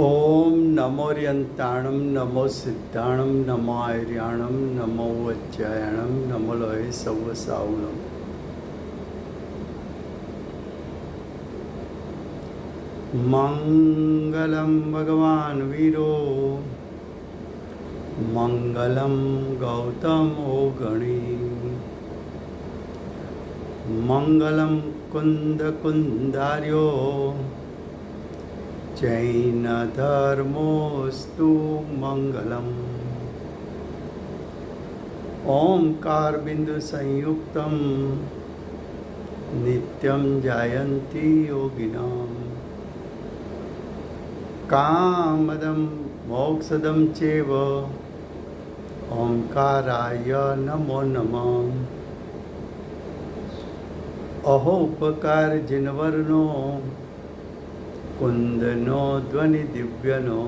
ओम नमो रियंताणम नमो सिद्धाणम नमो आर्याणम नमो वज्जायणम नमो लोहे सव सावणम। मंगलम भगवान वीरो मंगलम गौतमो गणी मंगलम कुंद कुंदार्यो जैन धर्मोस्तु मंगलम। ओंकार बिंदु संयुक्तम नित्यं जायन्ति योगिनाम कामदं मोक्षदं चैव ओंकाराय नमो नमः। अहो उपकार जिनवर्णो कुंदनो ध्वनि दिव्यनो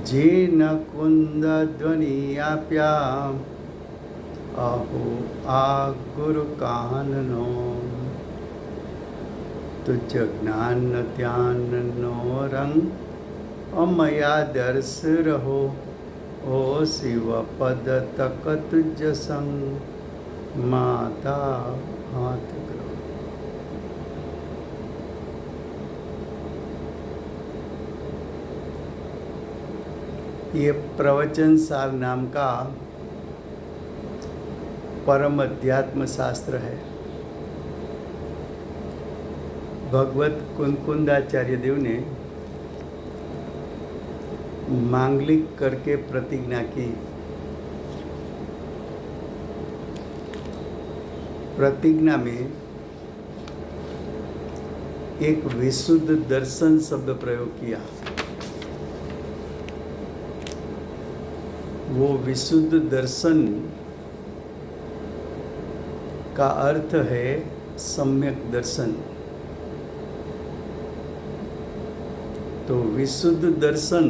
जेन कुंद ध्वनि आप्या अहो आ गुरु काननो तुझ ज्ञान ध्यान नो रंग अमया दर्श रहो ओ शिव पद तक तुझ संग माता हाथ ग्रह। ये प्रवचन सार नाम का परम अध्यात्म शास्त्र है। भगवत कुंदाचार्य देव ने मांगलिक करके प्रतिज्ञा की। प्रतिज्ञा में एक विशुद्ध दर्शन शब्द प्रयोग किया। वो विशुद्ध दर्शन का अर्थ है सम्यक दर्शन। तो विशुद्ध दर्शन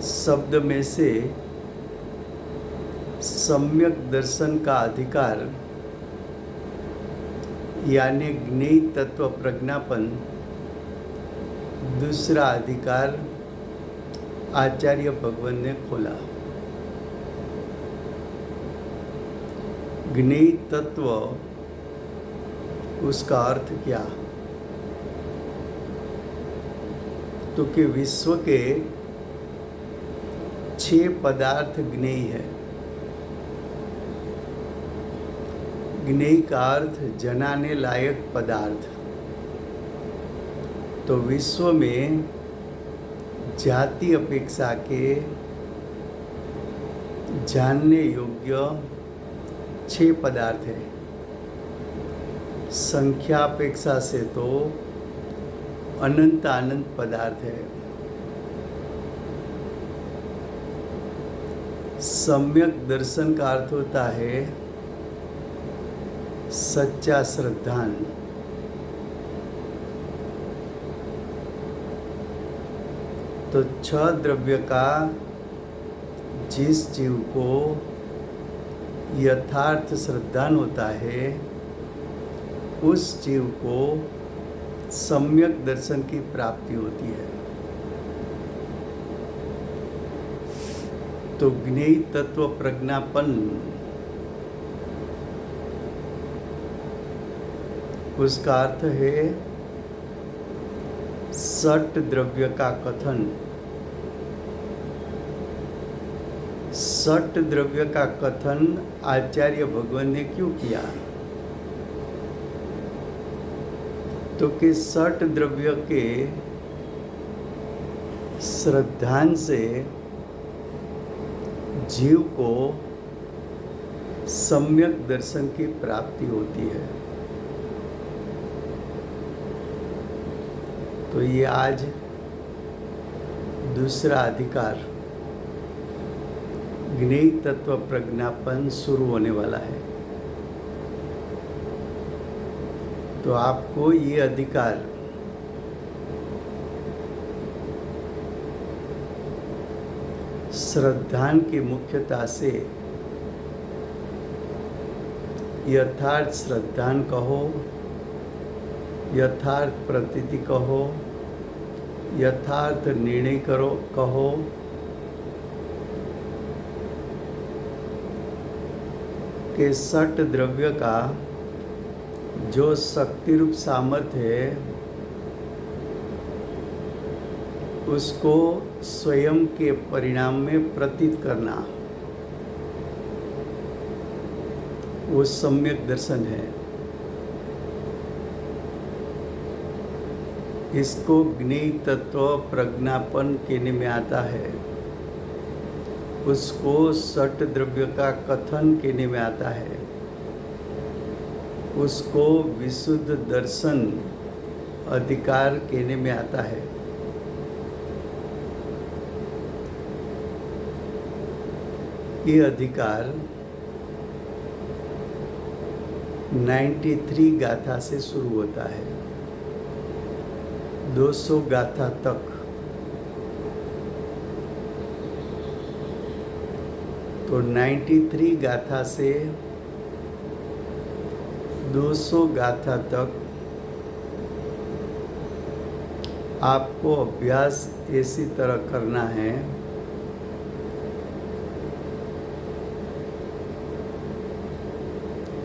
शब्द में से सम्यक दर्शन का अधिकार यानी ज्ञेय तत्व प्रज्ञापन, दूसरा अधिकार आचार्य भगवान ने खोला। ज्ञेय तत्व उसका अर्थ क्या? तो कि विश्व के 6 पदार्थ ज्ञेय है। ज्ञेय का अर्थ जनाने लायक पदार्थ। तो विश्व में जाति अपेक्षा के जानने योग्य 6 पदार्थ है। संख्या अपेक्षा से तो अनंत अनंत पदार्थ है। सम्यक दर्शन का अर्थ होता है सच्चा श्रद्धान। तो 6 द्रव्य का जिस जीव को यथार्थ श्रद्धान होता है उस जीव को सम्यक दर्शन की प्राप्ति होती है। तो ज्ञेय तत्व प्रज्ञापन उसका अर्थ है 6 द्रव्य का कथन। 6 द्रव्य का कथन आचार्य भगवान ने क्यों किया? तो कि 6 द्रव्य के श्रद्धान से जीव को सम्यक दर्शन की प्राप्ति होती है। तो ये आज दूसरा अधिकार ज्ञेय तत्व प्रज्ञापन शुरू होने वाला है। तो आपको ये अधिकार श्रद्धान की मुख्यता से यथार्थ श्रद्धान कहो यथार्थ प्रतीति कहो, यथार्थ निर्णय करो कहो, कि सट द्रव्य का जो शक्ति रूप सामर्थ्य है उसको स्वयं के परिणाम में प्रतीत करना, वो सम्यक दर्शन है। इसको ज्ञेय तत्व प्रज्ञापन कहने में आता है, उसको सट द्रव्य का कथन कहने में आता है, उसको विशुद्ध दर्शन अधिकार कहने में आता है। ये अधिकार 93 गाथा से शुरू होता है, 200 गाथा तक। तो 93 गाथा से 200 गाथा तक आपको अभ्यास ऐसी तरह करना है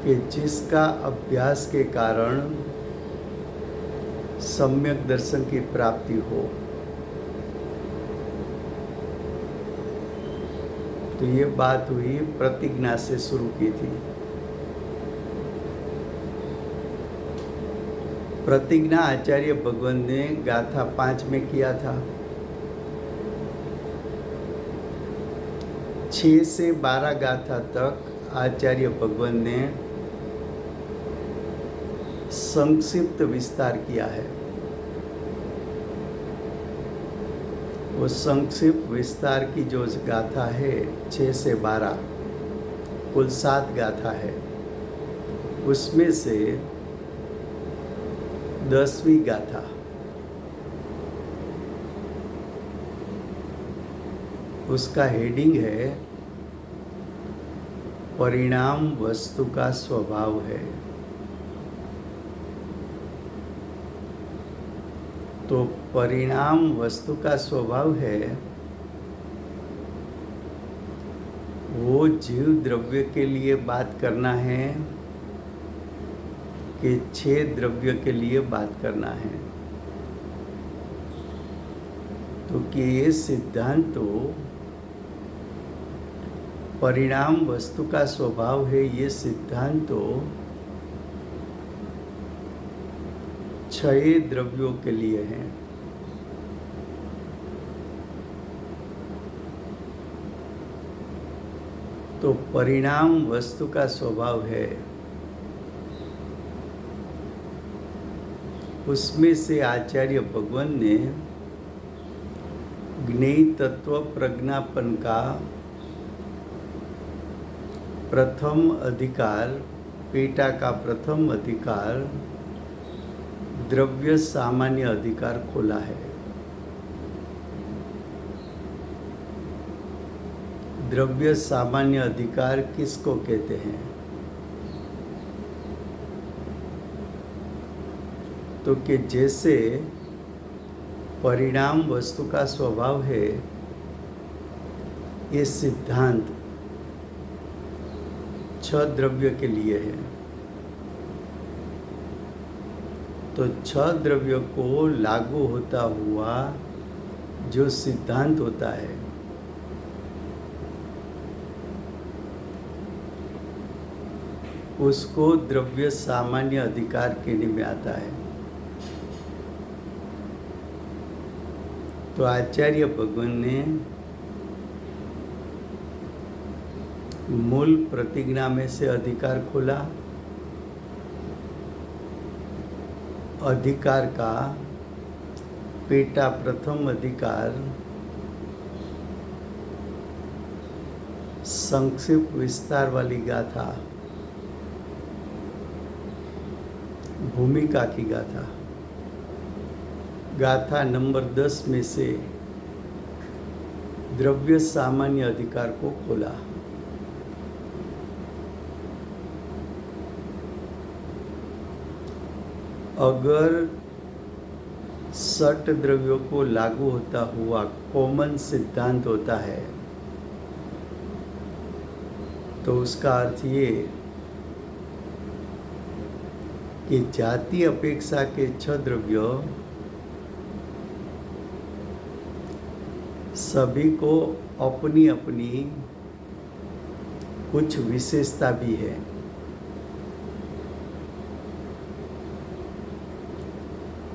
कि जिसका अभ्यास के कारण सम्यक दर्शन की प्राप्ति हो। तो ये बात हुई प्रतिज्ञा से शुरू की थी। प्रतिज्ञा आचार्य भगवान ने गाथा 5 में किया था। 6 से 12 गाथा तक आचार्य भगवान ने संक्षिप्त विस्तार किया है। वो संक्षिप्त विस्तार की जो गाथा है 6 से 12 कुल 7 गाथा है, उसमें से 10वीं गाथा उसका हेडिंग है परिणाम वस्तु का स्वभाव है। तो परिणाम वस्तु का स्वभाव है, वो जीव द्रव्य के लिए बात करना है कि 6 द्रव्य के लिए बात करना है। तो कि ये सिद्धांत तो परिणाम वस्तु का स्वभाव है, ये सिद्धांत तो 6 द्रव्यों के लिए हैं। तो परिणाम वस्तु का स्वभाव है, उसमें से आचार्य भगवान ने ज्ञेय तत्व प्रज्ञापन का प्रथम अधिकार, पेटा का प्रथम अधिकार द्रव्य सामान्य अधिकार खोला है। द्रव्य सामान्य अधिकार किसको कहते हैं? तो कि जैसे परिणाम वस्तु का स्वभाव है, ये सिद्धांत 6 द्रव्य के लिए है। तो 6 द्रव्य को लागू होता हुआ जो सिद्धांत होता है, उसको द्रव्य सामान्य अधिकार कहने में आता है। तो आचार्य भगवान ने मूल प्रतिज्ञा में से अधिकार खोला। अधिकार का पेटा प्रथम अधिकार संक्षिप्त विस्तार वाली गाथा, भूमिका की गाथा, गाथा नंबर 10 में से द्रव्य सामान्य अधिकार को खोला। अगर षट द्रव्यों को लागू होता हुआ कॉमन सिद्धांत होता है तो उसका अर्थ ये कि जाति अपेक्षा के 6 द्रव्य सभी को अपनी अपनी कुछ विशेषता भी है।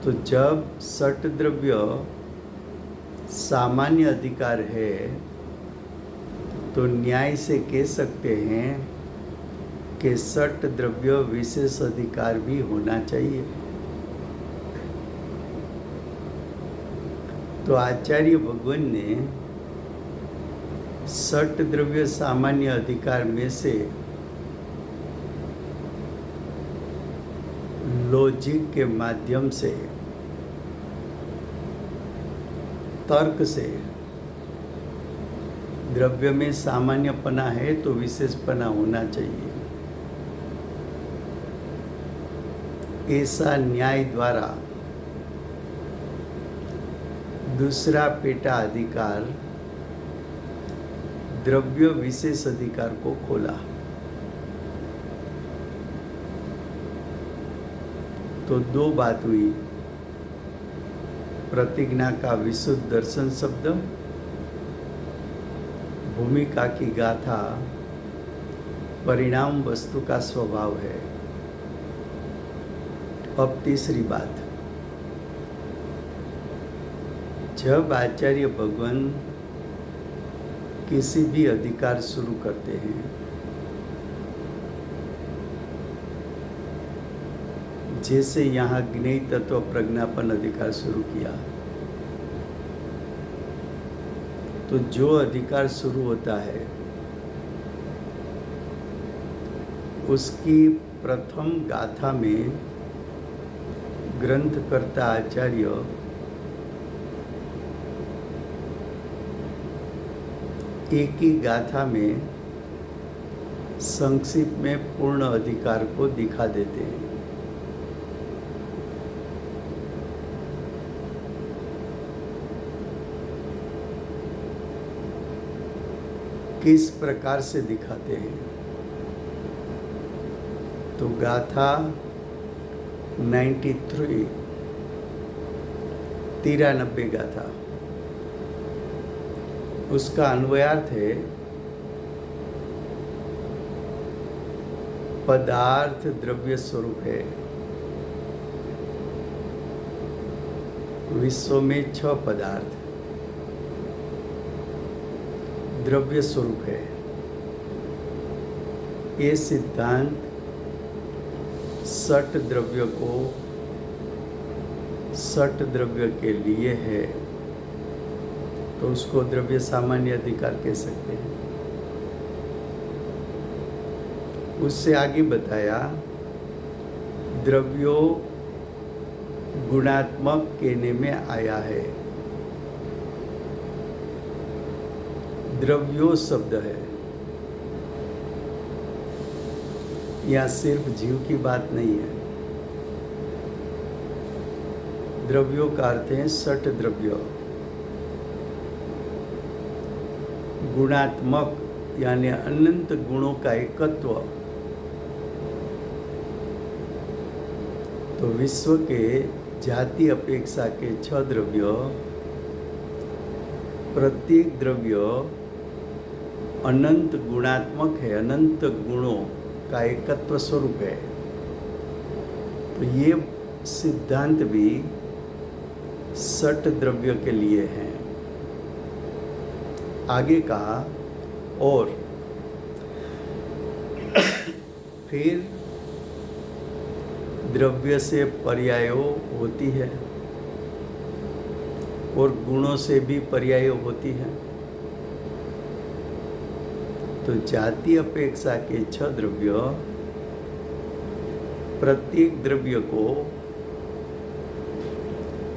तो जब षट द्रव्य सामान्य अधिकार है तो न्याय से कह सकते हैं कि षट द्रव्य विशेष अधिकार भी होना चाहिए। तो आचार्य भगवान ने षट द्रव्य सामान्य अधिकार में से लॉजिक के माध्यम से तर्क से द्रव्य में सामान्यपना है तो विशेषपना होना चाहिए, ऐसा न्याय द्वारा दूसरा पेटा अधिकार द्रव्य विशेष अधिकार को खोला। तो 2 बात हुई, प्रतिज्ञा का विशुद्ध दर्शन शब्द, भूमिका की गाथा परिणाम वस्तु का स्वभाव है। अब तीसरी बात, जब आचार्य भगवान किसी भी अधिकार शुरू करते हैं, जैसे यहाँ ज्ञेय तत्व प्रज्ञापन अधिकार शुरू किया, तो जो अधिकार शुरू होता है उसकी प्रथम गाथा में ग्रंथकर्ता आचार्य एक ही गाथा में संक्षिप्त में पूर्ण अधिकार को दिखा देते हैं। किस प्रकार से दिखाते हैं? तो गाथा 93 93 गाथा, उसका अन्वयार्थ है पदार्थ द्रव्य स्वरूप है। विश्व में 6 पदार्थ द्रव्य स्वरूप है। ये सिद्धांत षट द्रव्य को षट द्रव्य के लिए है, तो उसको द्रव्य सामान्य अधिकार कह सकते हैं। उससे आगे बताया द्रव्यों गुणात्मक कहने में आया है। द्रव्यो शब्द है, यहाँ सिर्फ जीव की बात नहीं है। द्रव्यों का अर्थ है षट द्रव्य, गुणात्मक यानी अनंत गुणों का एकत्व। तो विश्व के जाति अपेक्षा के 6 द्रव्य, प्रत्येक द्रव्य अनंत गुणात्मक है, अनंत गुणों का एकत्व स्वरूप है। तो ये सिद्धांत भी षट द्रव्य के लिए है। आगे कहा और फिर द्रव्य से पर्यायो होती है और गुणों से भी पर्यायो होती है। तो जाति अपेक्षा के 6 द्रव्य प्रत्येक द्रव्य को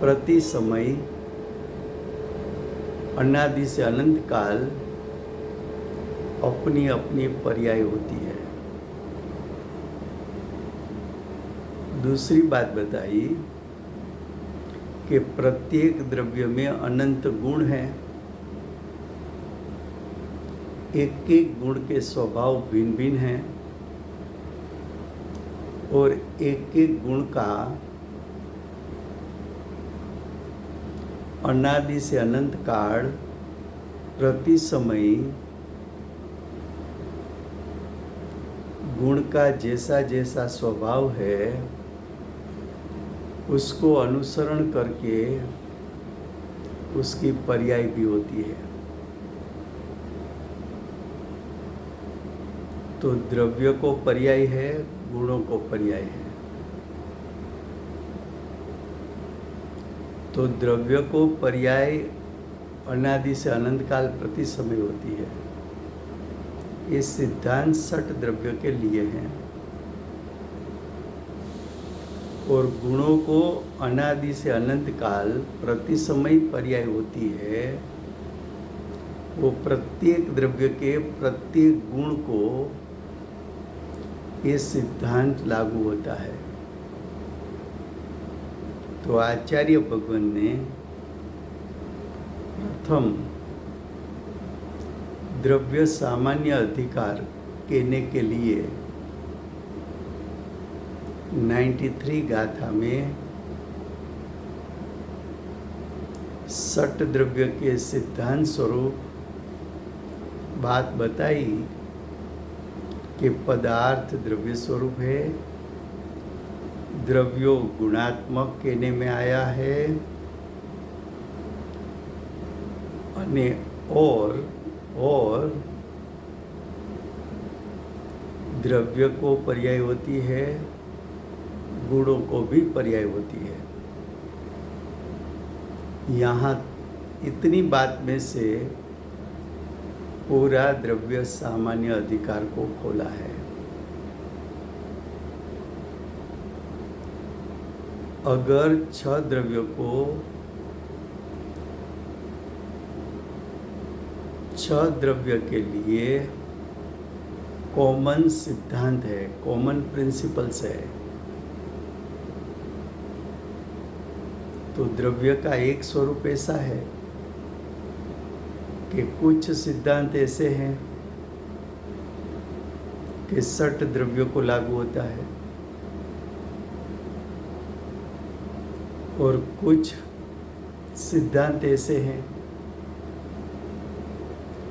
प्रति समय अनादि से अनंत काल अपनी अपनी पर्याय होती है। दूसरी बात बताई कि प्रत्येक द्रव्य में अनंत गुण है। एक एक गुण के स्वभाव भिन्न भिन्न हैं और एक एक गुण का अनादि से अनंत काल प्रति समय गुण का जैसा जैसा स्वभाव है उसको अनुसरण करके उसकी पर्याय भी होती है। तो द्रव्य को पर्याय है, गुणों को पर्याय है। तो द्रव्य को पर्याय अनादि से अनंत काल प्रति समय होती है। ये सिद्धांत सठ द्रव्य के लिए है। और गुणों को अनादि से अनंत काल प्रति समय पर्याय होती है। वो प्रत्येक द्रव्य के प्रत्येक गुण को ये सिद्धांत लागू होता है। तो आचार्य भगवान ने प्रथम द्रव्य सामान्य अधिकार कहने के लिए 93 गाथा में सठ द्रव्य के सिद्धांत स्वरूप बात बताई कि पदार्थ द्रव्य स्वरूप है, द्रव्यो गुणात्मक कहने में आया है और द्रव्य को पर्याय होती है, गुणों को भी पर्याय होती है। यहाँ इतनी बात में से पूरा द्रव्य सामान्य अधिकार को खोला है। अगर 6 द्रव्यों को 6 द्रव्य के लिए कॉमन सिद्धांत है, कॉमन प्रिंसिपल्स है, तो द्रव्य का एक स्वरूप ऐसा है कि कुछ सिद्धांत ऐसे हैं कि सठ द्रव्यों को लागू होता है और कुछ सिद्धांत ऐसे हैं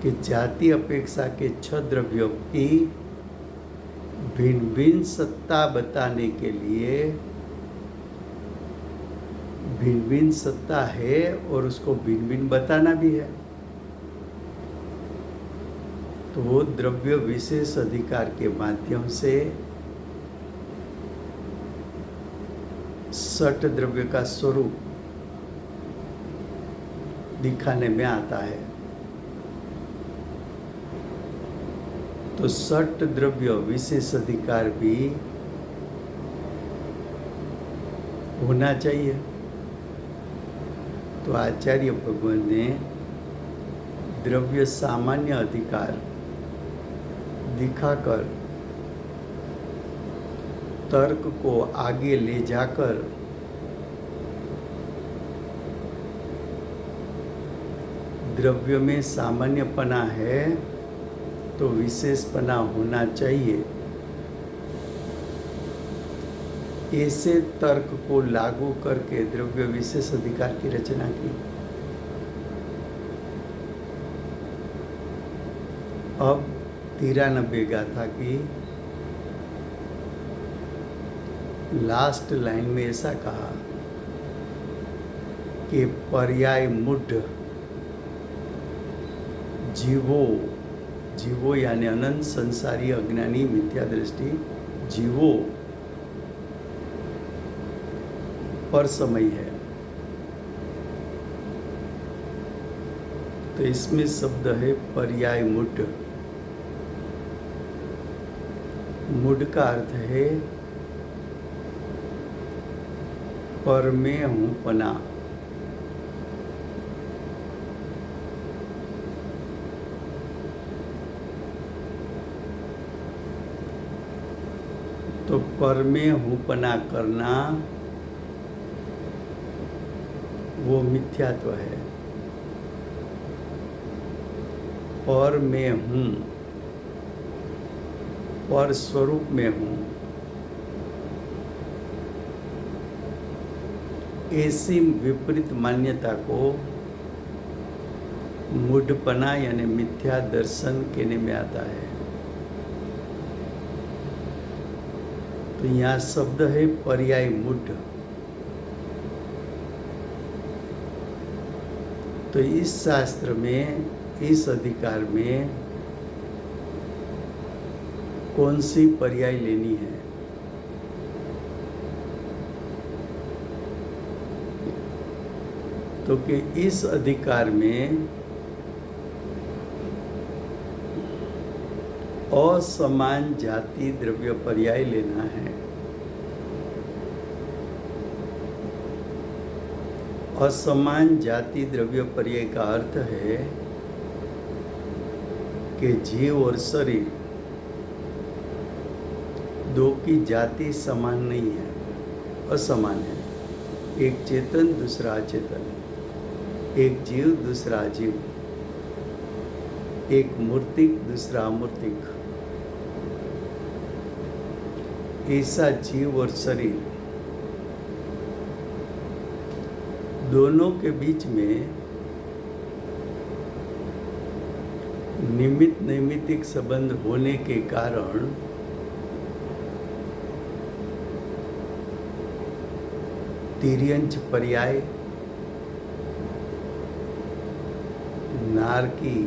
कि जाति अपेक्षा के 6 द्रव्यों की भिन्न भिन्न सत्ता बताने के लिए भिन्न भिन्न सत्ता है और उसको भिन्न भिन्न बताना भी है। तो वो द्रव्य विशेष अधिकार के माध्यम से सठ द्रव्य का स्वरूप दिखाने में आता है। तो सठ द्रव्य विशेष अधिकार भी होना चाहिए। तो आचार्य भगवान ने द्रव्य सामान्य अधिकार दिखाकर तर्क को आगे ले जाकर द्रव्य में सामान्यपना है तो विशेषपना होना चाहिए, ऐसे तर्क को लागू करके द्रव्य विशेष अधिकार की रचना की। अब 93 गाथा की लास्ट लाइन में ऐसा कहा कि पर्याय मुढ़ जीवो यानी अनंत संसारी अज्ञानी मिथ्या दृष्टि जीवो पर समय है। तो इसमें शब्द है पर्याय मुढ़। मुढ़ का अर्थ है पर में हूँ पना। तो तो पर में हूँपना करना वो मिथ्यात्व है। पर में हूँ, पर स्वरूप में हूँ, ऐसी विपरीत मान्यता को मूढ़पना यानी मिथ्या दर्शन कहने में आता है। तो यहाँ शब्द है पर्याय मूढ़। तो इस शास्त्र में, इस अधिकार में कौन सी पर्याय लेनी है? तो कि इस अधिकार में असमान जाति द्रव्य पर्याय लेना है। असमान जाति द्रव्य पर्याय का अर्थ है कि जीव और शरीर दो की जाति समान नहीं है, असमान है। एक चेतन दूसरा अचेतन, एक जीव दूसरा अजीव, एक मूर्तिक दूसरा अमूर्तिक। ऐसा जीव और शरीर दोनों के बीच में निमित्त नैमित्तिक संबंध होने के कारण तिर्यंच पर्याय, नारकी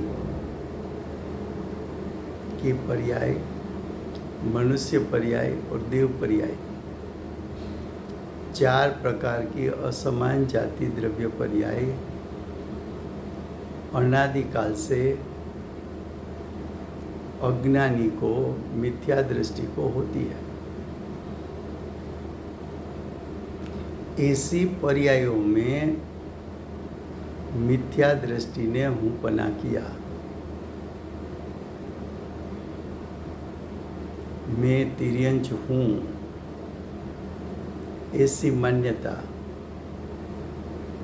की पर्याय, मनुष्य पर्याय और देव पर्याय, चार प्रकार की असमान जाति द्रव्य पर्याय अनादिकाल से अज्ञानी को, मिथ्या दृष्टि को होती है। ऐसी पर्यायों में मिथ्या दृष्टि ने हूँपना किया। मैं तिर्यंच हूँ, ऐसी मान्यता,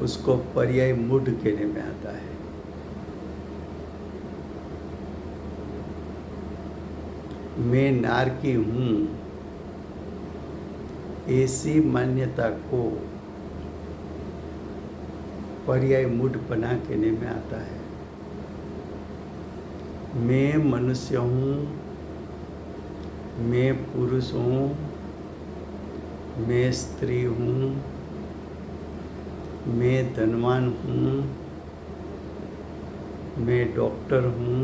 उसको पर्याय मूढ़ कहने में आता है। मैं नारकी हूँ, ऐसी मान्यता को पर्याय मूढ़पना कहने में आता है। मैं मनुष्य हूँ, मैं पुरुष हूँ, मैं स्त्री हूँ, मैं धनवान हूँ, मैं डॉक्टर हूँ,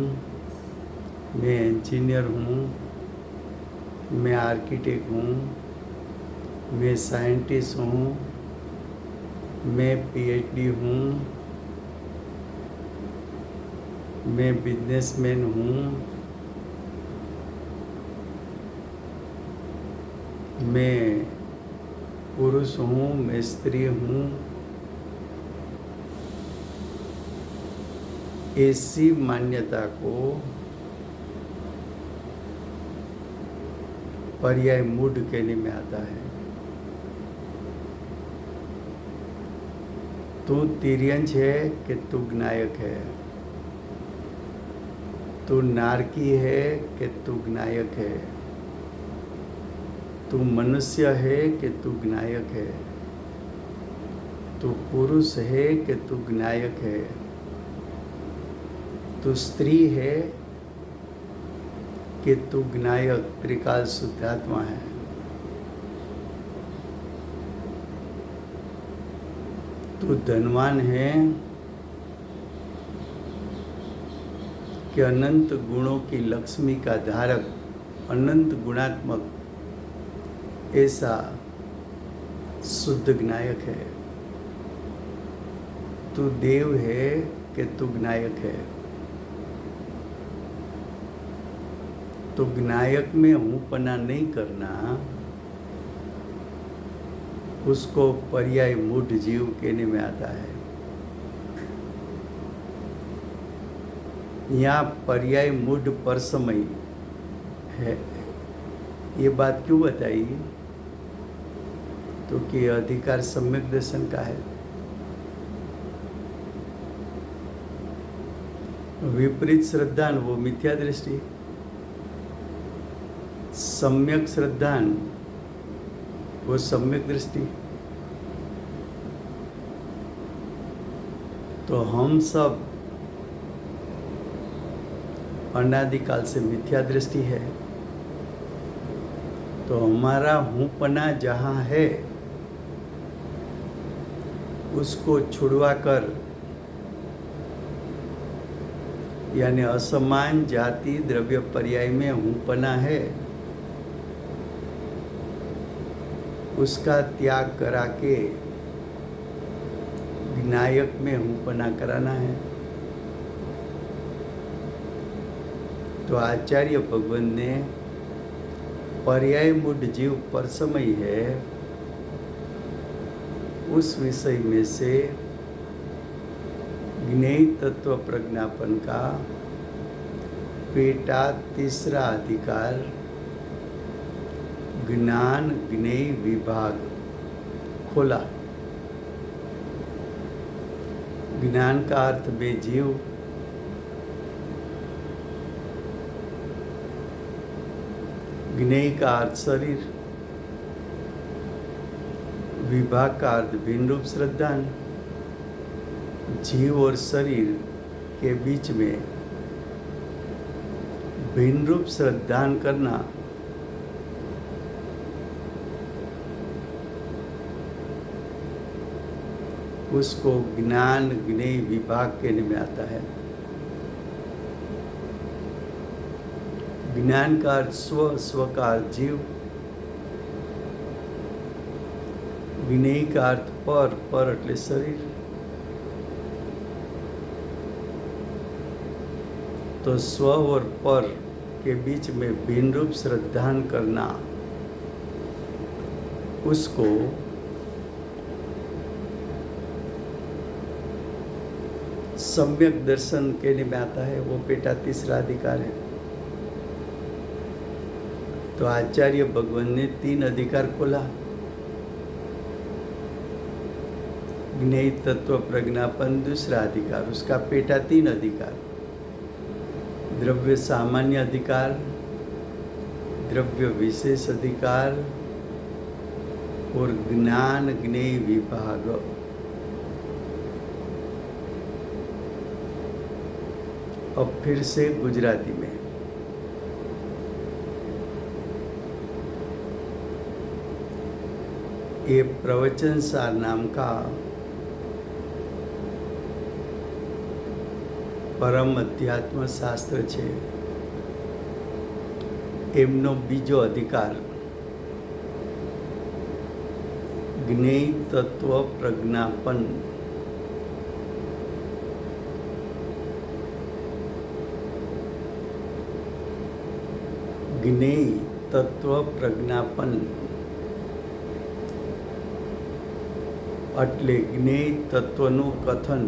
मैं इंजीनियर हूँ, मैं आर्किटेक्ट हूँ, मैं साइंटिस्ट हूँ, मैं पीएचडी हूँ, मैं बिजनेसमैन हूँ, मैं पुरुष हूँ, मैं स्त्री हूँ। ऐसी मान्यता को पर्याय मूढ़ कहने में आता है। तू तिर्यंच है कि तू ज्ञायक है, तू नारकी है कि तू ज्ञायक है, तू मनुष्य है कि तू ज्ञायक है, तू पुरुष है कि तू ज्ञायक है, तू स्त्री है कि तू ज्ञायक त्रिकाल शुद्धात्मा है। तू धनवान है कि अनंत गुणों की लक्ष्मी का धारक, अनंत गुणात्मक ऐसा शुद्ध ज्ञायक है। तू देव है कि तू ज्ञायक है। तो ज्ञायक में हूँपना नहीं करना, उसको पर्याय मूढ़ जीव कहने में आता है। यहाँ पर्याय मूढ़ परसमयी है, ये बात क्यों बताई? तो कि अधिकार सम्यक दर्शन का है। विपरीत श्रद्धान वो मिथ्या दृष्टि, सम्यक श्रद्धान वो सम्यक दृष्टि। तो हम सब अनादिकाल से मिथ्या दृष्टि है। तो हमारा हूँपना जहाँ है उसको छुड़वा कर, यानी असमान जाति द्रव्य पर्याय में हूँपना है, उसका त्याग करा के विनायक में हूँपना कराना है। तो आचार्य भगवान ने पर्याय मूढ़ जीव परसमयी है उस विषय में से ज्ञेय तत्व प्रज्ञापन का पेटा तीसरा अधिकार ज्ञान ज्ञेय विभाग खोला। ज्ञान का अर्थ में जीव, ज्ञेय का अर्थ शरीर, विभाग का अर्थ भिन्न रूप श्रद्धान। जीव और शरीर के बीच में भिन्न रूप श्रद्धान करना उसको ज्ञान ज्ञेय विभाग कहने में आता है। ज्ञान का अर्थ स्व, स्व का अर्थ जीव, ज्ञेय का अर्थ पर, पर એટલે शरीर। तो स्व और पर के बीच में भिन्न रूप श्रद्धान करना उसको सम्यक दर्शन कहने में आता है। वो पेटा तीसरा अधिकार है। तो आचार्य भगवान ने 3 अधिकार खोला। ज्ञेय तत्व प्रज्ञापन दूसरा अधिकार, उसका पेटा 3 अधिकार, द्रव्य सामान्य अधिकार, द्रव्य विशेष अधिकार और ज्ञान ज्ञेय विभाग। अब फिर से गुजराती में। ये प्रवचन सार नाम का परम अध्यात्म शास्त्र છે। એમનો બીજો અધિકાર જ્ઞેય તત્વ પ્રજ્ઞાપન। જ્ઞેય તત્વ પ્રજ્ઞાપન એટલે જ્ઞેય તત્વનું કથન।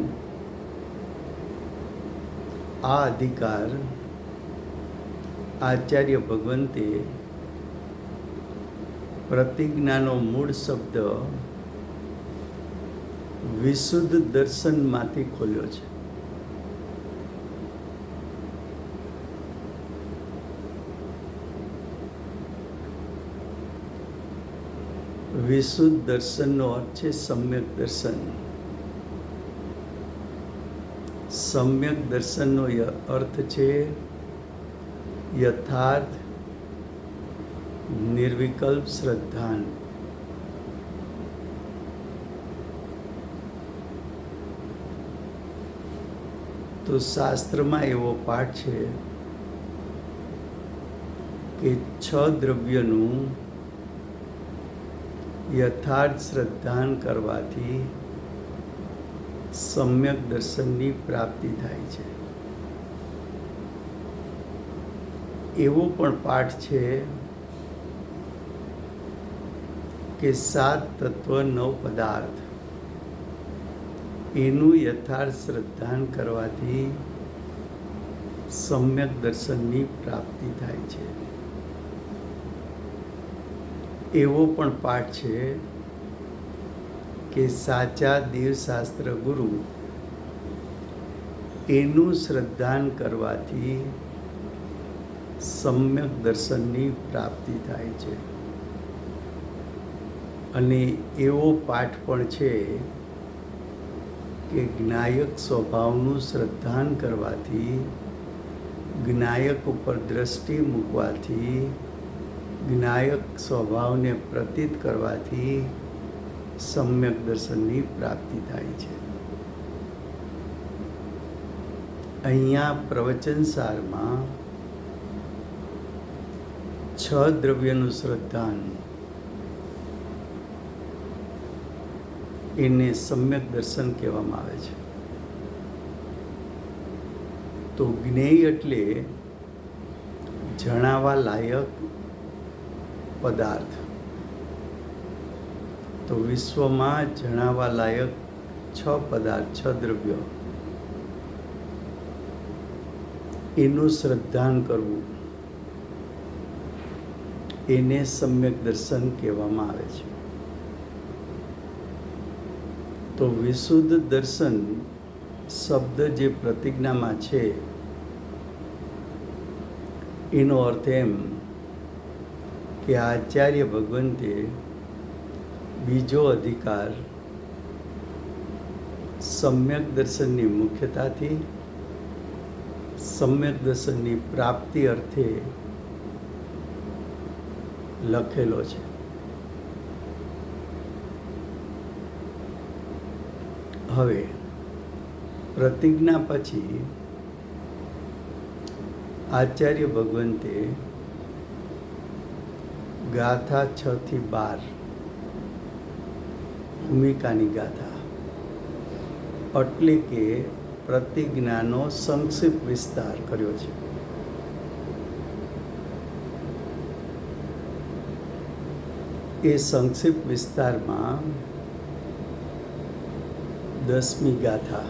આ અધિકાર આચાર્ય ભગવંતે પ્રતિજ્ઞાનો મૂળ શબ્દ વિશુદ્ધ દર્શનમાંથી ખોલ્યો છે। વિશુદ્ધ દર્શનનો અર્થ છે સમ્યક દર્શન। સમ્યક દર્શનનો અર્થ છે यथार्थ निर्विकल्प श्रद्धान। तो शास्त्र में एवो पाठ है कि 6 द्रव्यनु यथार्थ श्रद्धान करवाथी सम्यक दर्शननी प्राप्ति थाय छे। एवो पण पाठ है कि 7 तत्व 9 पदार्थ एनु यथार्थ श्रद्धान करवाथी सम्यक दर्शननी प्राप्ति थाय छे। એવો પણ પાઠ છે કે સાચા દેવશાસ્ત્ર ગુરુ એનું શ્રદ્ધાન કરવાથી સમ્યક દર્શનની પ્રાપ્તિ થાય છે. અને એવો પાઠ પણ છે કે જ્ઞાયક સ્વભાવનું શ્રદ્ધાન કરવાથી, જ્ઞાયક ઉપર દ્રષ્ટિ મૂકવાથી, જ્ઞાયક સ્વભાવને પ્રતીત કરવાથી સમ્યક દર્શનની પ્રાપ્તિ થાય છે. અહીંયા પ્રવચન સારમાં 6 દ્રવ્યનું શ્રદ્ધાન એને સમ્યક દર્શન કહેવામાં આવે છે. તો જ્ઞેય એટલે જણાવા લાયક પદાર્થ. તો વિશ્વમાં જણાવા લાયક 6 પદાર્થ, 6 દ્રવ્યો, એનું શ્રદ્ધાન કરવું એને સમ્યક દર્શન કહેવામાં આવે છે. તો વિશુદ્ધ દર્શન શબ્દ જે પ્રતિજ્ઞામાં છે એનો અર્થ એમ કે આચાર્ય ભગવંતે બીજો અધિકાર સમ્યક દર્શનની મુખ્યતાથી સમ્યક દર્શનની પ્રાપ્તિ અર્થે લખેલો છે. હવે પ્રતિજ્ઞા પછી આચાર્ય ભગવંતે ગાથા 6 થી 12 ભૂમિકાની ગાથા એટલે કે પ્રતિજ્ઞાનો સંક્ષિપ્ત વિસ્તાર કર્યો છે. એ સંક્ષિપ્ત વિસ્તારમાં 10મી ગાથા,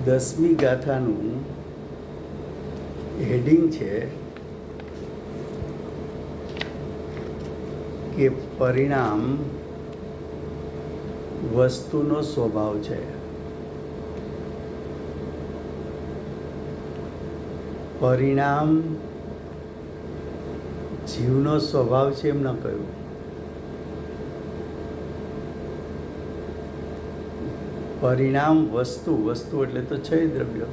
10મી ગાથાનું હેડિંગ છે કે પરિણામ વસ્તુનો સ્વભાવ છે. પરિણામ જીવનો સ્વભાવ છે એમ ન કહ્યું. પરિણામ વસ્તુ, વસ્તુ એટલે તો 6 દ્રવ્યો.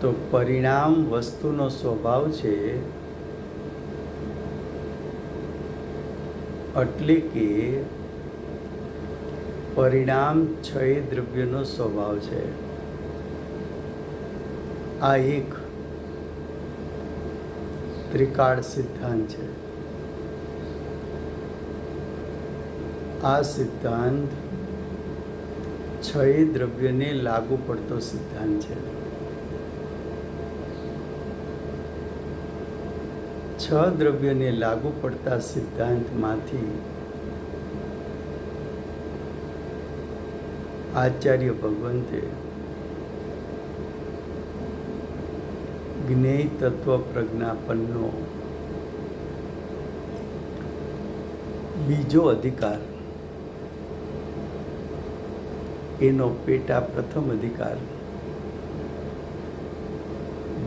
તો પરિણામ વસ્તુનો સ્વભાવ છે એટલે કે પરિણામ 6 દ્રવ્યનો સ્વભાવ છે. આ એક ત્રિકાળ સિદ્ધાંત છે. આ સિદ્ધાંત 6 દ્રવ્યને લાગુ પડતો સિદ્ધાંત છે. 6 દ્રવ્યને લાગુ પડતા સિદ્ધાંતમાંથી આચાર્ય ભગવંતે જ્ઞેય તત્વ પ્રજ્ઞાપનનો બીજો અધિકાર, એનો પેટા પ્રથમ અધિકાર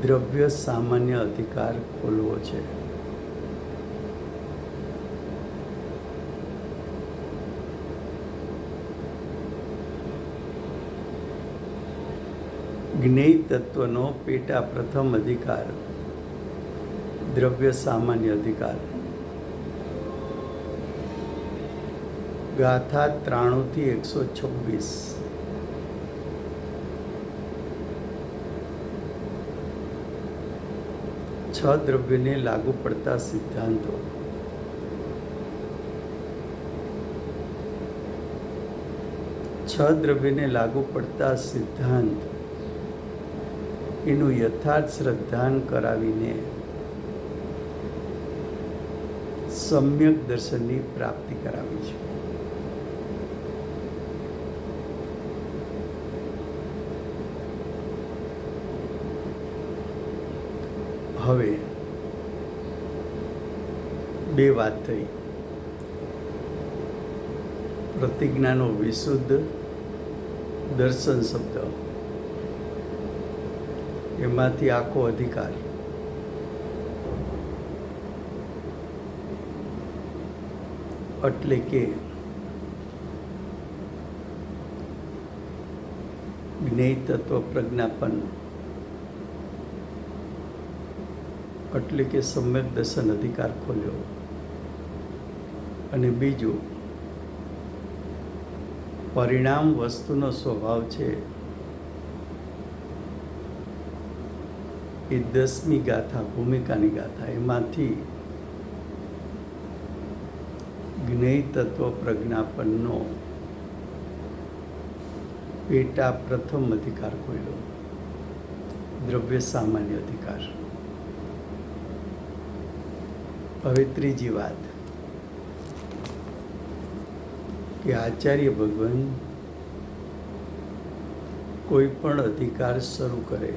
દ્રવ્ય સામાન્ય અધિકાર ખોલવો છે. જ્ઞેય તત્વનો પેટા પ્રથમ અધિકાર દ્રવ્ય સામાન્ય અધિકાર. ગાથા 93 થી 126. છ દ્રવ્યને લાગુ પડતા સિદ્ધાંતો. છ દ્રવ્યને લાગુ પડતા સિદ્ધાંત એનું યથાર્થ શ્રદ્ધાન કરાવીને સમ્યક દર્શનની પ્રાપ્તિ કરાવી છે. હવે બે વાત થઈ. પ્રતિજ્ઞાનો વિશુદ્ધ દર્શન શબ્દ, એમાંથી આખો અધિકાર એટલે કે જ્ઞેય તત્વ પ્રજ્ઞાપન એટલે કે સમ્યક દર્શન અધિકાર ખોલ્યો. અને બીજું, પરિણામ વસ્તુનો સ્વભાવ છે એ 10મી ગાથા, ભૂમિકાની ગાથા, એમાંથી જ્ઞેય તત્વ પ્રજ્ઞાપનનો પેટા પ્રથમ અધિકાર ખોલ્યો, દ્રવ્ય સામાન્ય અધિકાર. હવે ત્રીજી વાત કે આચાર્ય ભગવાન કોઈ પણ અધિકાર શરૂ કરે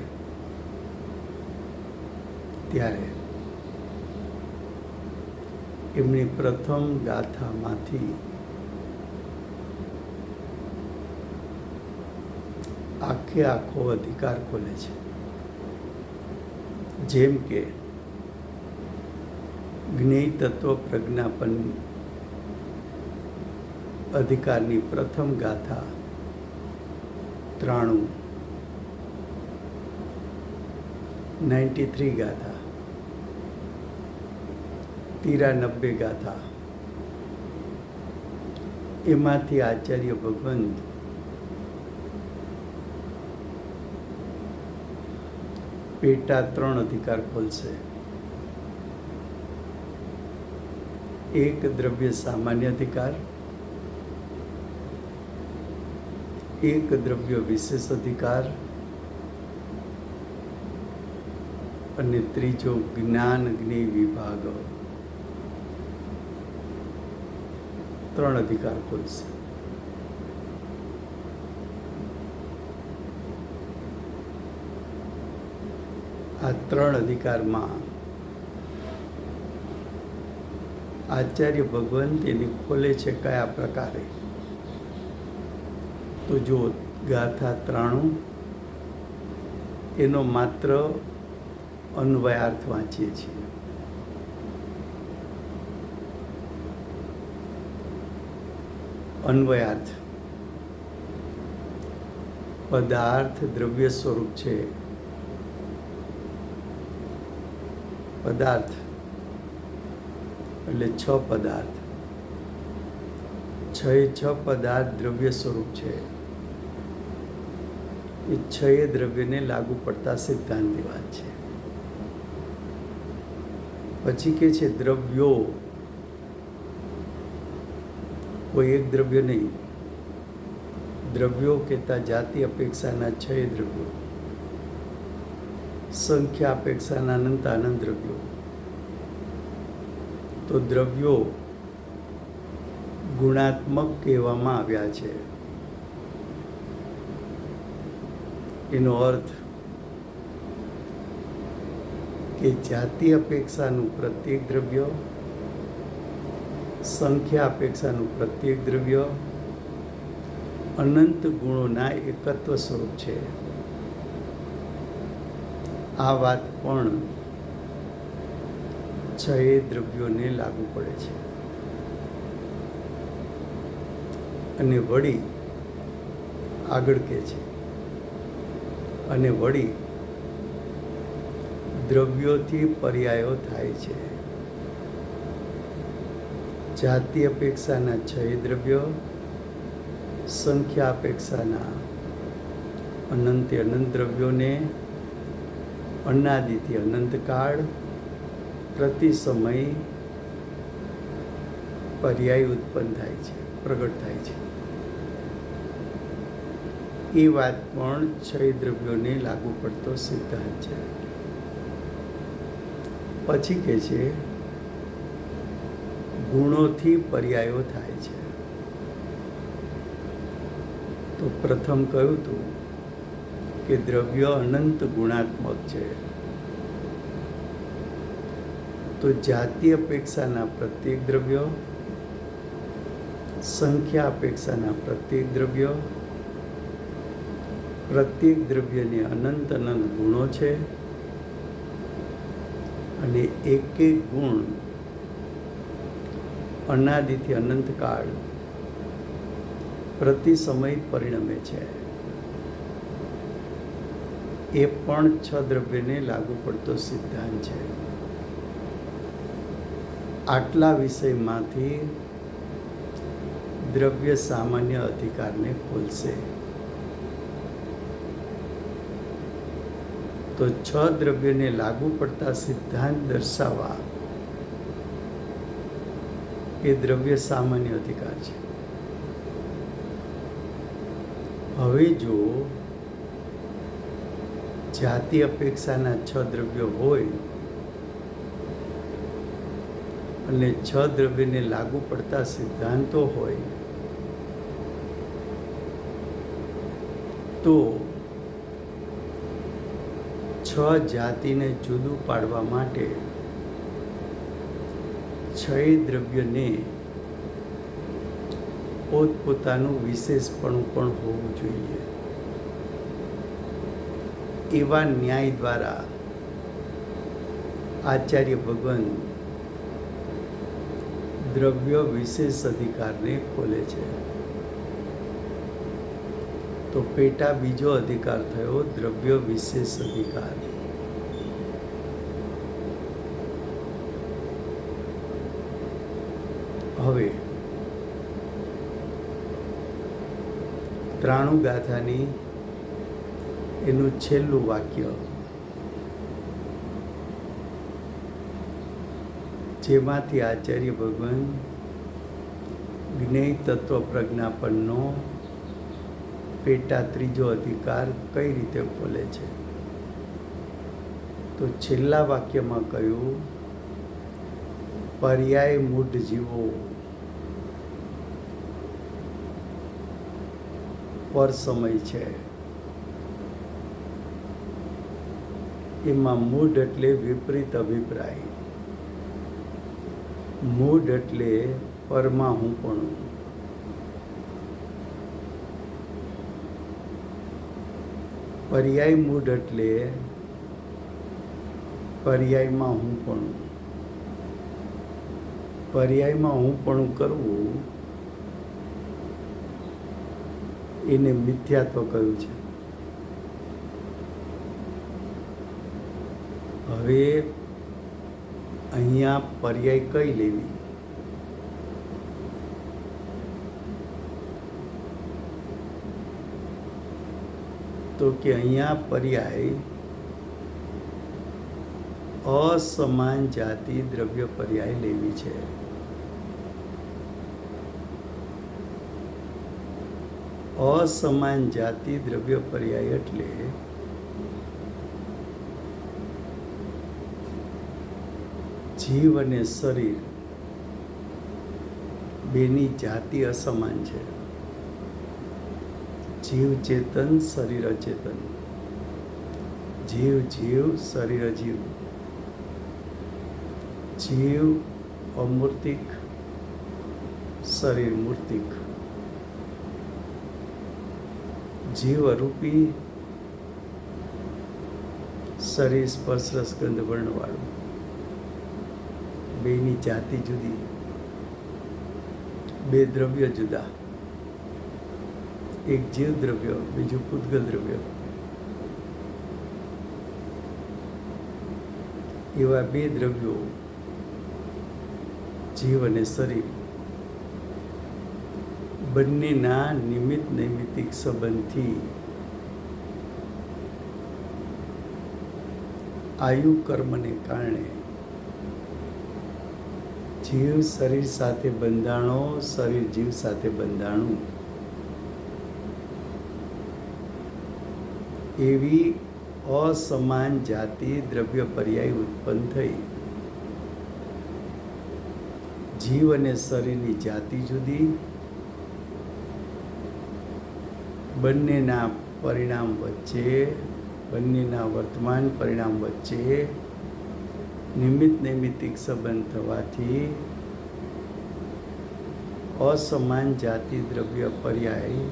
ત્યારે એમની પ્રથમ ગાથામાંથી આખો અધિકાર ખોલે છે. જેમ કે જ્ઞેય તત્વ પ્રજ્ઞાપન અધિકારની પ્રથમ ગાથા 93 ગાથા, 93 ગાથા, એમાંથી આચાર્ય ભગવંત પેટા 3 અધિકાર ખોલશે. એક દ્રવ્ય સામાન્ય અધિકાર, એક દ્રવ્ય વિશેષ અધિકાર અને ત્રીજો જ્ઞાન જ્ઞેય વિભાગ. 3 અધિકાર ખોલશે. આ 3 અધિકારમાં આચાર્ય ભગવંત એની ખોલે છે કયા પ્રકારે? તો જો ગાથા 93 એનો માત્ર અન્વયાર્થ વાંચીએ છીએ. અન્વયાર્થ, પદાર્થ દ્રવ્ય સ્વરૂપ છે. પદાર્થ એટલે 6 પદાર્થ, 6 પદાર્થ દ્રવ્ય સ્વરૂપ છે. એ 6 દ્રવ્યને લાગુ પડતા સિદ્ધાંતની વાત છે. પછી કે છે દ્રવ્યો, કોઈ એક દ્રવ્ય નહીં, દ્રવ્યો કહેતા જાતિ અપેક્ષાના 6 દ્રવ્યો, સંખ્યા અપેક્ષાના અનંત દ્રવ્યો. તો દ્રવ્યો ગુણાત્મક કહેવામાં આવ્યા છે. એનો અર્થ કે જાતિ અપેક્ષાનું પ્રત્યેક દ્રવ્ય, સંખ્યા અપેક્ષાનું પ્રત્યેક દ્રવ્ય અનંત ગુણોના એકત્વ સ્વરૂપ છે. આ વાત પણ 6 દ્રવ્યોને લાગુ પડે છે. અને વળી આગળ કહે છે, અને વળી દ્રવ્યોથી પર્યાયો થાય છે. જાતિ અપેક્ષાના 6 દ્રવ્યો, સંખ્યા અપેક્ષાના અનંત દ્રવ્યોને અનાદિથી અનંતકાળ પ્રતિ સમય પર્યાય ઉત્પન્ન થાય છે, પ્રગટ થાય છે. એ વાત પણ 6 દ્રવ્યોને લાગુ પડતો સિદ્ધાંત છે. પછી કહે છે ગુણોથી પર્યાયો થાય છે. તો પ્રથમ કહ્યું હતું કે દ્રવ્ય અનંત ગુણાત્મક છે. તો જાતિ અપેક્ષાના પ્રત્યેક દ્રવ્ય, સંખ્યા અપેક્ષાના પ્રત્યેક દ્રવ્ય, પ્રત્યેક દ્રવ્યને અનંત અનંત ગુણો છે અને એક એક ગુણ અનાદિથી અનંતકાળ પ્રતિ સમય પરિણમે છે. એ પણ છ દ્રવ્યને લાગુ પડતો સિદ્ધાંત છે. આટલા વિષયમાંથી દ્રવ્ય સામાન્ય અધિકારને ખોલશે. તો છ દ્રવ્યને લાગુ પડતા સિદ્ધાંત દર્શાવવા એ દ્રવ્ય સામાન્ય અધિકાર છે. હવે જો જાતિ અપેક્ષાના છ દ્રવ્યો હોય અને છ દ્રવ્યને લાગુ પડતા સિદ્ધાંતો હોય તો છ જાતિને જુદું પાડવા માટે છ દ્રવ્યને પોતપોતાનું વિશેષપણું પણ હોવું જોઈએ. એવા ન્યાય દ્વારા આચાર્ય ભગવાન દ્રવ્ય વિશેષ અધિકારને ખોલે છે. તો પેટા બીજો અધિકાર થયો દ્રવ્ય વિશેષ અધિકાર. હવે 93 ગાથાની એનું છેલ્લું વાક્ય, જેમાંથી આચાર્ય ભગવાન જ્ઞેય તત્વ પ્રજ્ઞાપનનો પેટા ત્રીજો અધિકાર કઈ રીતે ખોલે છે. તો છેલ્લા વાક્યમાં કહ્યું, પર્યાય મૂઢ જીવો પર સમય છે. એમાં મૂઢ એટલે વિપરીત અભિપ્રાય, મૂઢ એટલે પરમાં હું પણ, પર્યાય મૂઢ એટલે પર્યાયમાં હું પણ, પર્યાયમાં હું પણ કરવું એને મિથ્યાત્વ કહ્યું છે. હવે અહીંયા પર્યાય કઈ લેવી? તો કે અહીંયા પર્યાય અસમાન જાતિ દ્રવ્ય પર્યાય લેવી છે. અસમાન જાતિ દ્રવ્ય પર્યાય એટલે જીવ અને શરીર બેની જાતિ અસમાન છે. જીવ ચેતન, શરીર અચેતન, જીવ જીવ, શરીર અજીવ, જીવ અમૂર્તિક, શરીર મૂર્તિક, જીવ અરૂપી, શરીર સ્પર્શ રસ ગંધ વર્ણવાળું. બેની જાતિ જુદી, બે દ્રવ્ય જુદા, એક જીવ દ્રવ્ય, બીજું પૂતગલ દ્રવ્ય. એવા બે દ્રવ્યો જીવ અને શરીર બંનેના નિમિત્ત નૈમિત્તિક સંબંધથી આયુ કર્મને કારણે જીવ શરીર સાથે બંધાણો, શરીર જીવ સાથે બંધાણું. એવી અસમાન જાતિ દ્રવ્ય પર્યાય ઉત્પન્ન થઈ. જીવ અને શરીરની જાતિ જુદી, બંનેના પરિણામ વચ્ચે, બંનેના વર્તમાન પરિણામ વચ્ચે નિમિત્ત નૈમિત્તિક સંબંધ થવાથી અસમાન જાતિ દ્રવ્ય પર્યાય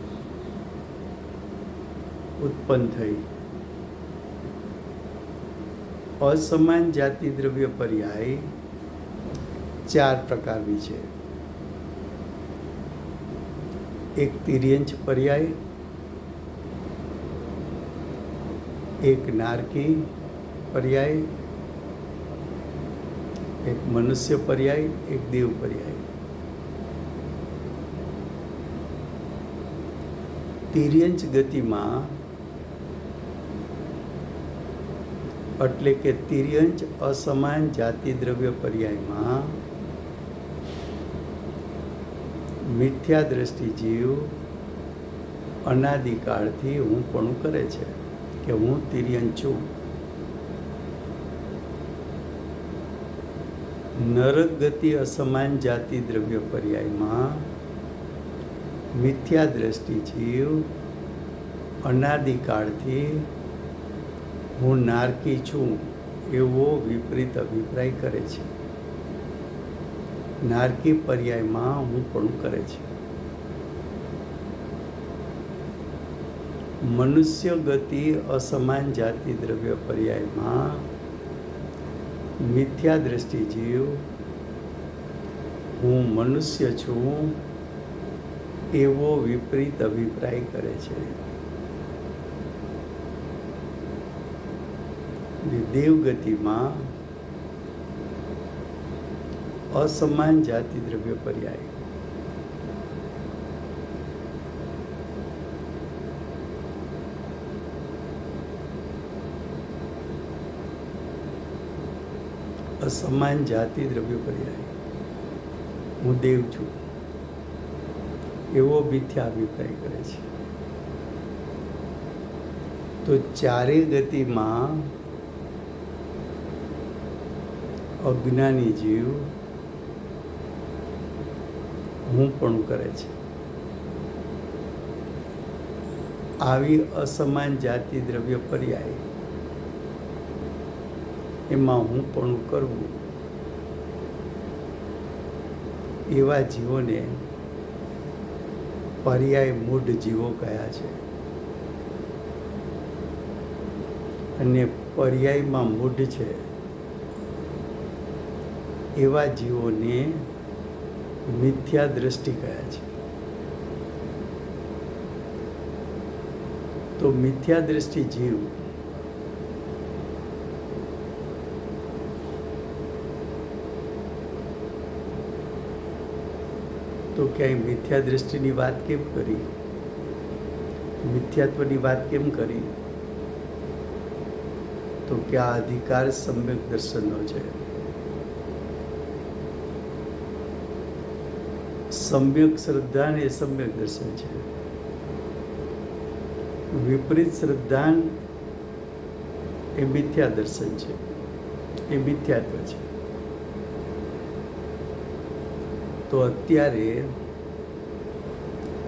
ઉત્પન્ન થઈ. અસમાન જાતિ દ્રવ્ય પર્યાય 4 પ્રકારની છે. એક તિર્યંચ પર્યાય, એક નારકી પર્યાય, એક મનુષ્ય પર્યાય, એક દેવ પર્યાય. તિર્યંચ ગતિમાં એટલે કે તિર્યંચ અસમાન જાતિ દ્રવ્ય પર્યાયમાં મિથ્યા દ્રષ્ટિ જીવ અનાદિકાળથી હું પણ કરે છે કે હું તિર્યંચ છું. નરક ગતિ અસમાન જાતિ દ્રવ્ય પર્યાયમાં મિથ્યા દ્રષ્ટિ જીવ અનાદિકાળથી હું નારકી છું એવો વિપરીત અભિપ્રાય કરે છે. નારકી પર્યાયમાં હું પણ કરે છે. મનુષ્ય ગતિ અસમાન જાતિ દ્રવ્ય પર્યાયમાં મિથ્યા દ્રષ્ટિ જીવ હું મનુષ્ય છું એવો વિપરીત અભિપ્રાય કરે છે. દેવગતિમાં અસમાન જાતિ દ્રવ્ય પર્યાય અસમાન જાતિ દ્રવ્ય પર્યાય હું દેવ છું એવો મિથ્યા અભિપ્રાય કરે છે. તો ચારેય ગતિમાં અજ્ઞાની જીવ હું પણ કરે છે. આવી અસમાન જાતિ દ્રવ્ય પર્યાય એમાં હું પણ કરવું એવા જીવોને પર્યાય મૂઢ જીવો કયા છે. અને પર્યાયમાં મૂઢ છે એવા જીવોને મિથ્યા દ્રષ્ટિ કયા છે. તો મિથ્યા દ્રષ્ટિ જીવ તો ક્યાંય મિથ્યા દ્રષ્ટિની વાત કેમ કરી, મિથ્યાત્વની વાત કેમ કરી? તો કે આ અધિકાર સમ્યક દર્શનનો છે. સમ્યક શ્રદ્ધા એ સમ્યક દર્શન છે. વિપરીત શ્રદ્ધા એ મિથ્યા દર્શન છે, એ મિથ્યાત્વ છે. તો અત્યારે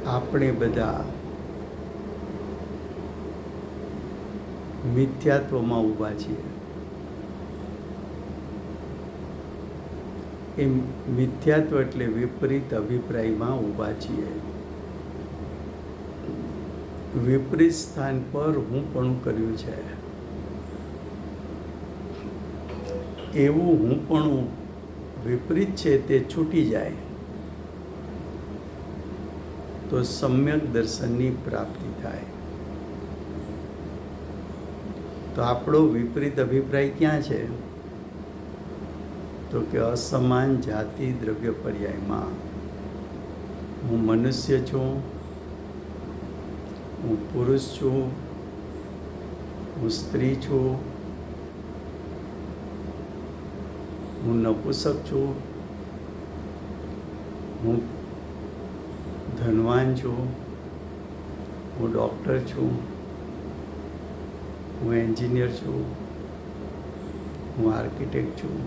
આપણે બધા મિથ્યાત્વમાં ઊભા છીએ. એ મિથ્યાત્વ એટલે વિપરીત અભિપ્રાયમાં ઊભા છીએ. વિપરીત સ્થાન પર હું પણ કર્યું છે એવું હું પણ વિપરીત છે તે છૂટી જાય તો સમ્યક દર્શનની પ્રાપ્તિ થાય. તો આપણો વિપરીત અભિપ્રાય ક્યાં છે? તો કે અસમાન જાતિ દ્રવ્ય પર્યાયમાં હું મનુષ્ય છું, હું પુરુષ છું, હું સ્ત્રી છું, હું નપુંસક છું, હું ધનવાન છું, હું ડૉક્ટર છું, હું એન્જિનિયર છું, હું આર્કિટેક્ટ છું,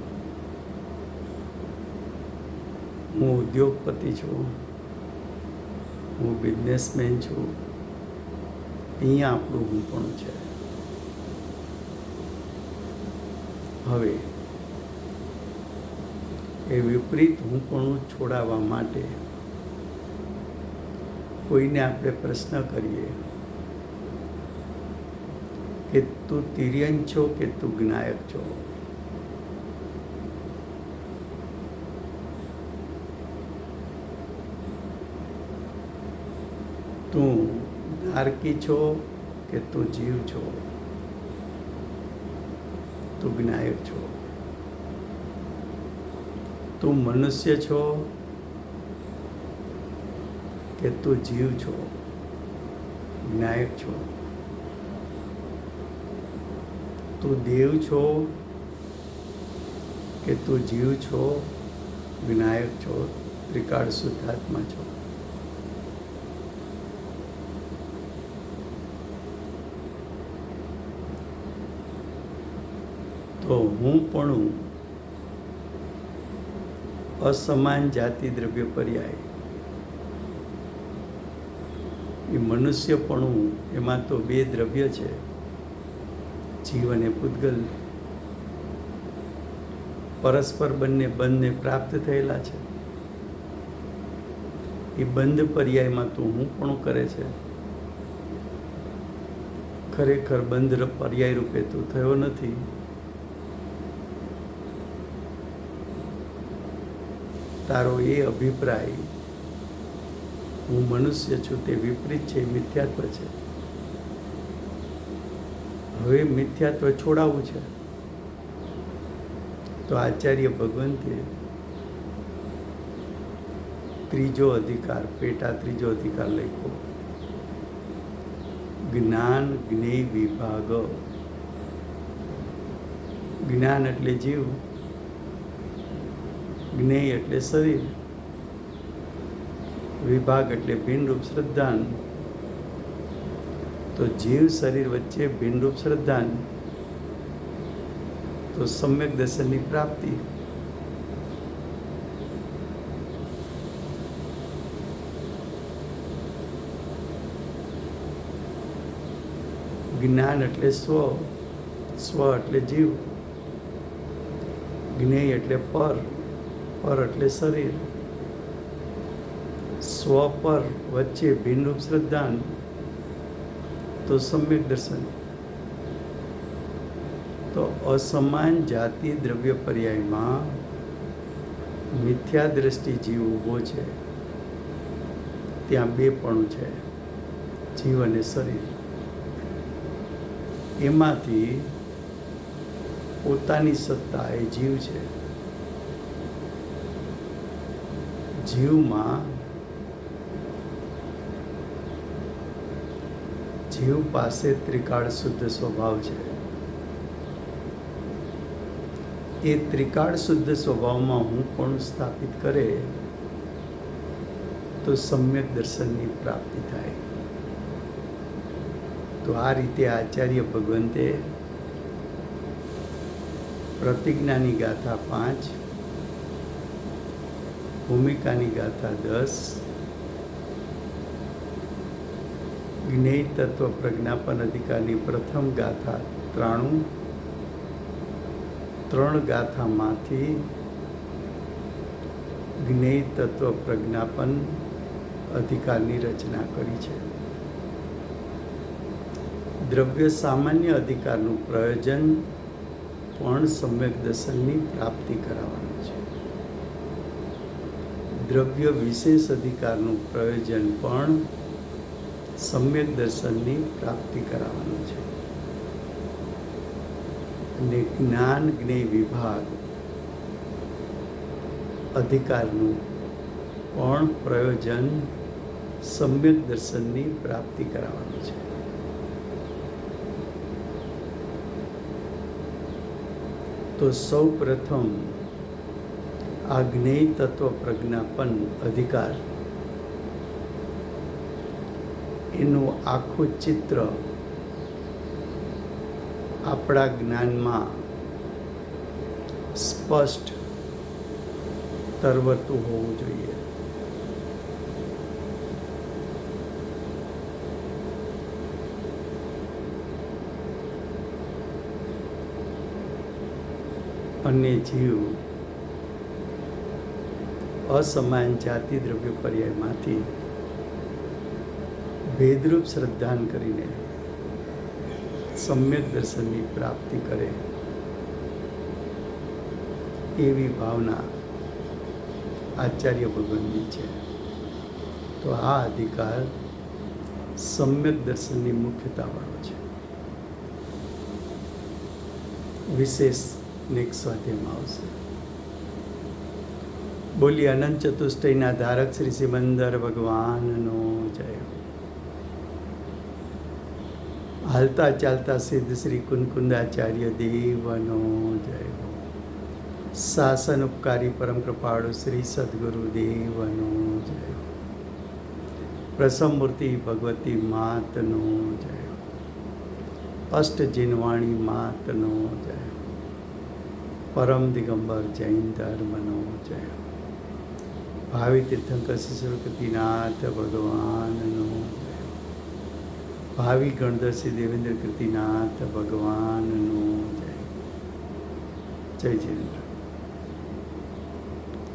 હું ઉદ્યોગપતિ છું, હું બિઝનેસમેન છું. અહીંયા આપણું હું પણ છે. હવે એ વિપરીત હુંપણું છોડાવવા માટે કોઈને આપણે પ્રશ્ન કરીએ કે તું તિર્યન છો કે તું જ્ઞાયક છો? તું નારકી છો કે તું જીવ છો? તું જ્ઞાયક છો? તું મનુષ્ય છો કે તું જીવ છો? જ્ઞાયક છો? તું દેવ છો કે તું જીવ છો? જ્ઞાયક છો? ત્રિકાળ શુદ્ધાત્મા છો? તો હુંપણું અસમાન જાતિ દ્રવ્ય પર્યાય, એ મનુષ્યપણું, એમાં તો બે દ્રવ્ય છે, જીવ અને પૂતગલ. પરસ્પર બંને પ્રાપ્ત થયેલા છે. એ બંધ પર્યાયમાં તો હુંપણું કરે છે. ખરેખર બંધ પર્યાય રૂપે તું થયો નથી. તારો એ અભિપ્રાય હું મનુષ્ય છું તે વિપરીત છે, મિથ્યાત્વ છે. હવે મિથ્યાત્વ છોડાવવું છે તો આચાર્ય ભગવંતે ત્રીજો અધિકાર, પેટા ત્રીજો અધિકાર લખ્યો, જ્ઞાન જ્ઞેય વિભાગ. જ્ઞાન એટલે જીવ, જ્ઞેય એટલે શરીર, વિભાગ એટલે ભિન્નરૂપ શ્રદ્ધાન. તો જીવ શરીર વચ્ચે ભિન્નરૂપ શ્રદ્ધાન, તો સમ્યક દર્શનની પ્રાપ્તિ. જ્ઞાન એટલે સ્વ એટલે જીવ, જ્ઞેય એટલે પર એટલે શરીર, સ્વ પર વચ્ચે ભિન્નરૂપ શ્રદ્ધાન, તો સમ્યક દર્શન. તો અસમાન જાતિ દ્રવ્ય પર્યાયમાં મિથ્યા દ્રષ્ટિ જીવ ઊભો છે, ત્યાં બે પણ છે, જીવ અને શરીર. એમાંથી પોતાની સત્તા એ જીવ છે. જીવ પાસે ત્રિકાળ શુદ્ધ સ્વભાવ છે. એ ત્રિકાળ શુદ્ધ સ્વભાવમાં હું પણ સ્થાપિત કરે તો સમ્યક દર્શનની પ્રાપ્તિ થાય. તો આ રીતે આચાર્ય ભગવંતે પ્રતિજ્ઞાની ગાથા 5, ભૂમિકાની ગાથા 10, જ્ઞેય તત્વ પ્રજ્ઞાપન અધિકારની પ્રથમ ગાથા 93, 3 ગાથામાંથી જ્ઞેય તત્વ પ્રજ્ઞાપન અધિકારની રચના કરી છે. દ્રવ્ય સામાન્ય અધિકારનું પ્રયોજન પણ સમ્યક દર્શનની પ્રાપ્તિ કરાવવાનું છે. દ્રવ્ય વિશેષ અધિકારનું પ્રયોજન પણ સમ્યક દર્શનની પ્રાપ્તિ કરાવવાનું છે. અને જ્ઞાન જ્ઞેય વિભાગ અધિકારનું પણ પ્રયોજન સમ્યક દર્શનની પ્રાપ્તિ કરાવવાનું છે. તો સૌ પ્રથમ આ જ્ઞેય તત્વ પ્રજ્ઞાપન અધિકાર, એનું આખું ચિત્ર આપણા જ્ઞાનમાં સ્પષ્ટ તરવતું હોવું જોઈએ. અને જીવ અસમાન જાતિ દ્રવ્ય પર્યાયમાંથી ભેદરૂપ શ્રદ્ધાન કરીને સમ્યક દર્શનની પ્રાપ્તિ કરે એવી ભાવના આચાર્ય ભગવાનની છે. તો આ અધિકાર સમ્યક દર્શનની મુખ્યતાવાળો છે. વિશેષ નેક્સ્ટ સ્વાધ્યાયમાં આવશે. બોલી અનંત ચતુષ્ટયના ધારક શ્રી સિમંદર ભગવાનનો જય. હાલતા ચાલતા સિદ્ધ શ્રી કુનકુંદાચાર્ય દેવનો જય. શાસન ઉપકારી પરમ કૃપાળુ શ્રી સદગુરુ દેવનો જય. પ્રસમમૂર્તિ ભગવતી માતનો જય. અષ્ટ જીનવાણી માતનો જય. પરમ દિગંબર જૈન ધર્મનો જય. ભાવિ તીર્થંકર શિશુકૃતિનાથ ભગવાનનો જય. ભાવિ ગણદર્શી દેવેન્દ્ર કૃતિનાથ ભગવાનનો જય. જય જિનેન્દ્ર.